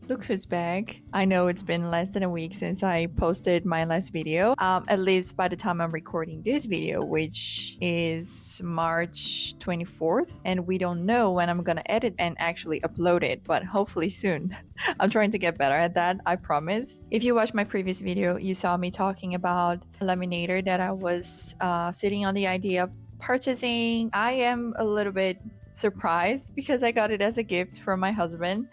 Look who's back. I know it's been less than a week since I posted my last video, at least by the time I'm recording this video, which is March 24th. And we don't know when I'm gonna edit and actually upload it, but hopefully soon. I'm trying to get better at that, I promise. If you watched my previous video, you saw me talking about a laminator that I was sitting on the idea of purchasing. I am a little bit surprised because I got it as a gift from my husband.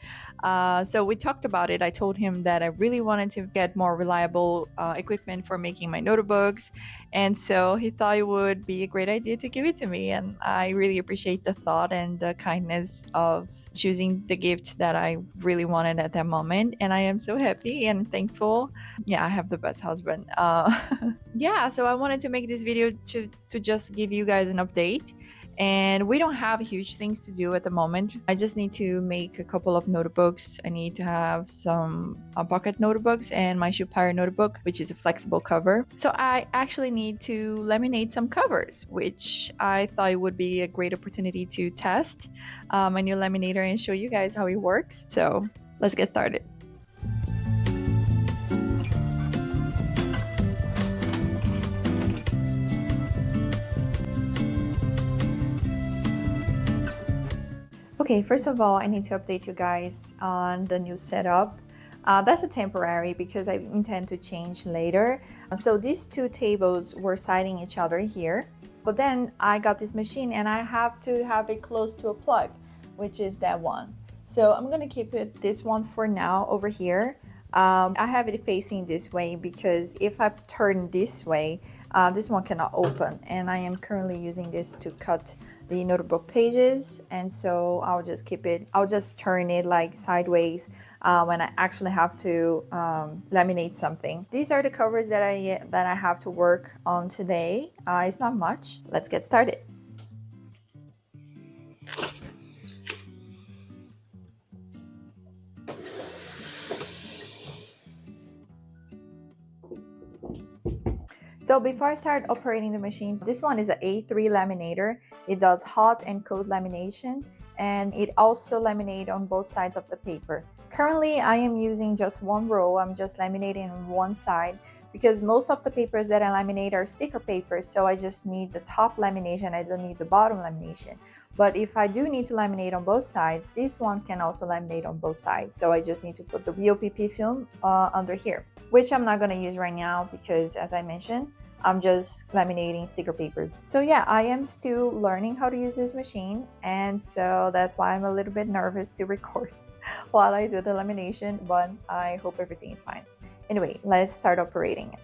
So we talked about it. I told him that I really wanted to get more reliable equipment for making my notebooks. And so he thought it would be a great idea to give it to me. And I really appreciate the thought and the kindness of choosing the gift that I really wanted at that moment. And I am so happy and thankful. Yeah, I have the best husband. Yeah, so I wanted to make this video to just give you guys an update. And we don't have huge things to do at the moment. I just need to make a couple of notebooks. I need to have some pocket notebooks and my shoe pirate notebook, which is a flexible cover. So I actually need to laminate some covers, which I thought it would be a great opportunity to test my new laminator and show you guys how it works. So let's get started. Okay, first of all, I need to update you guys on the new setup. That's a temporary because I intend to change later. So these two tables were siding each other here, but then I got this machine and I have to have it close to a plug, which is that one. So I'm gonna keep this one for now over here. I have it facing this way because if I turn this way, this one cannot open, and I am currently using this to cut the notebook pages, and so I'll just turn it like sideways when I actually have to laminate something. These are the covers that I have to work on today. It's not much. Let's get started. So before I start operating the machine, this one is an A3 laminator. It does hot and cold lamination, and it also laminates on both sides of the paper. Currently, I am using just one row. I'm just laminating on one side because most of the papers that I laminate are sticker papers, so I just need the top lamination. I don't need the bottom lamination. But if I do need to laminate on both sides, this one can also laminate on both sides. So I just need to put the BOPP film under here, which I'm not going to use right now because, as I mentioned, I'm just laminating sticker papers. So yeah, I am still learning how to use this machine, and so that's why I'm a little bit nervous to record while I do the lamination, but I hope everything is fine. Anyway, let's start operating it.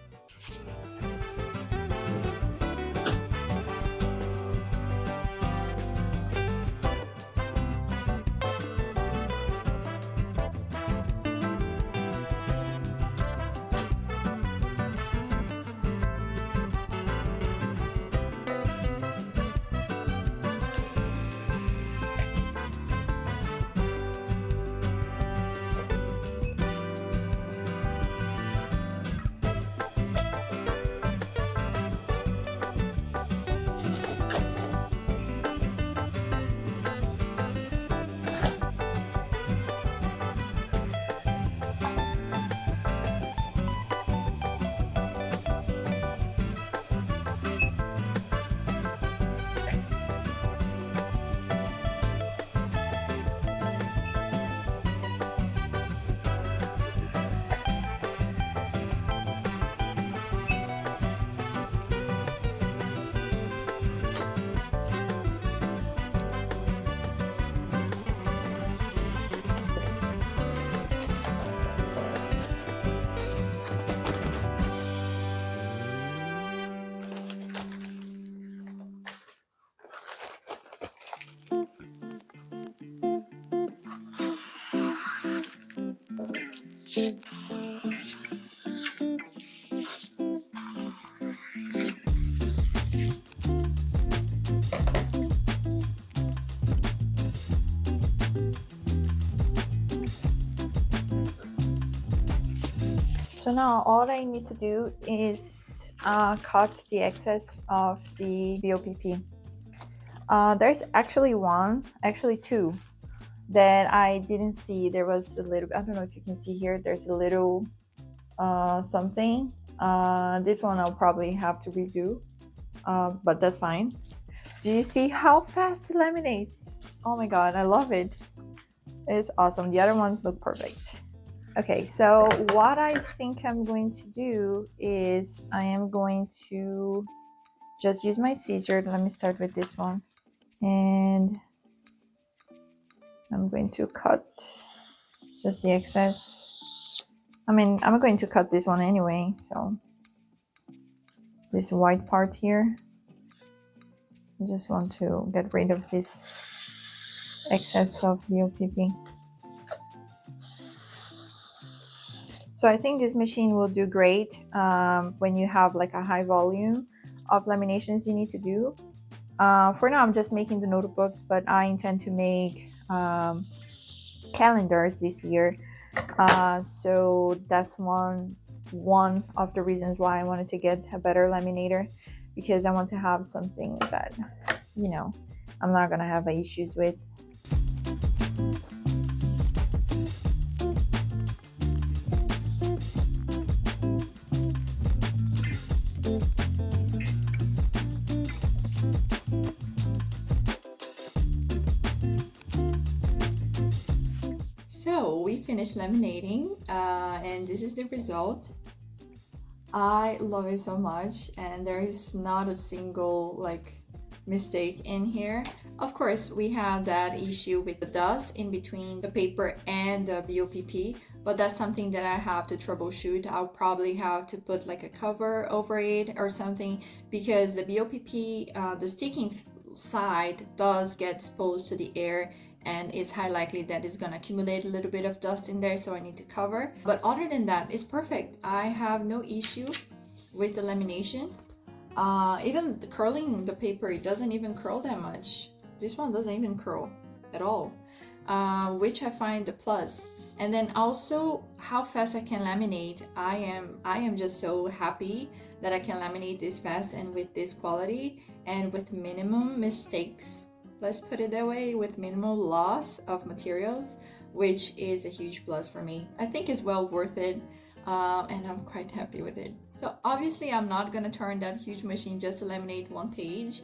So now all I need to do is cut the excess of the BOPP. There's actually two. that I didn't see. There was a little, I don't know if you can see here, there's a little something. This one I'll probably have to redo, but that's fine. Do you see how fast it laminates? Oh my god, I love it. It's awesome. The other ones look perfect. Okay, so what I think I'm going to do is I am going to just use my scissors. Let me start with this one. And I'm going to cut just the excess. I mean, I'm going to cut this one anyway, so this white part here. I just want to get rid of this excess of BOPP. So I think this machine will do great when you have like a high volume of laminations you need to do. For now, I'm just making the notebooks, but I intend to make calendars this year. So that's one of the reasons why I wanted to get a better laminator, because I want to have something that, you know, I'm not gonna have issues with. So we finished laminating, and this is the result. I love it so much, and there is not a single like mistake in here. Of course, we had that issue with the dust in between the paper and the BOPP, but that's something that I have to troubleshoot. I'll probably have to put like a cover over it or something, because the BOPP, the sticking side does get exposed to the air, and it's high likely that it's gonna accumulate a little bit of dust in there, so I need to cover. But other than that, it's perfect. I have no issue with the lamination. Even the curling the paper, it doesn't even curl that much. This one doesn't even curl at all, which I find a plus. And then also how fast I can laminate. I am just so happy that I can laminate this fast and with this quality and with minimum mistakes. Let's put it that way, with minimal loss of materials, which is a huge plus for me. I think it's well worth it, and I'm quite happy with it. So obviously I'm not gonna turn that huge machine just to laminate one page.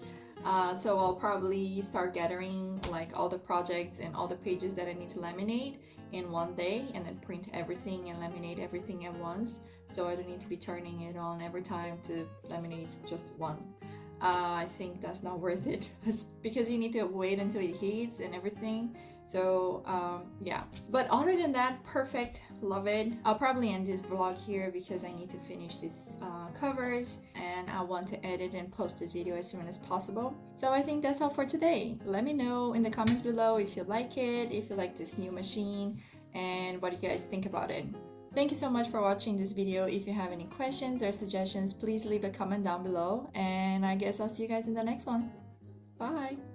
So I'll probably start gathering like all the projects and all the pages that I need to laminate in one day, and then print everything and laminate everything at once, so I don't need to be turning it on every time to laminate just one. I think that's not worth it because you need to wait until it heats and everything. So yeah, but other than that, perfect, love it. I'll probably end this vlog here because I need to finish these covers, and I want to edit and post this video as soon as possible. So I think that's all for today. Let me know in the comments below if you like it, if you like this new machine, and what you guys think about it. Thank you so much for watching this video. If you have any questions or suggestions, please leave a comment down below, and I guess I'll see you guys in the next one. Bye!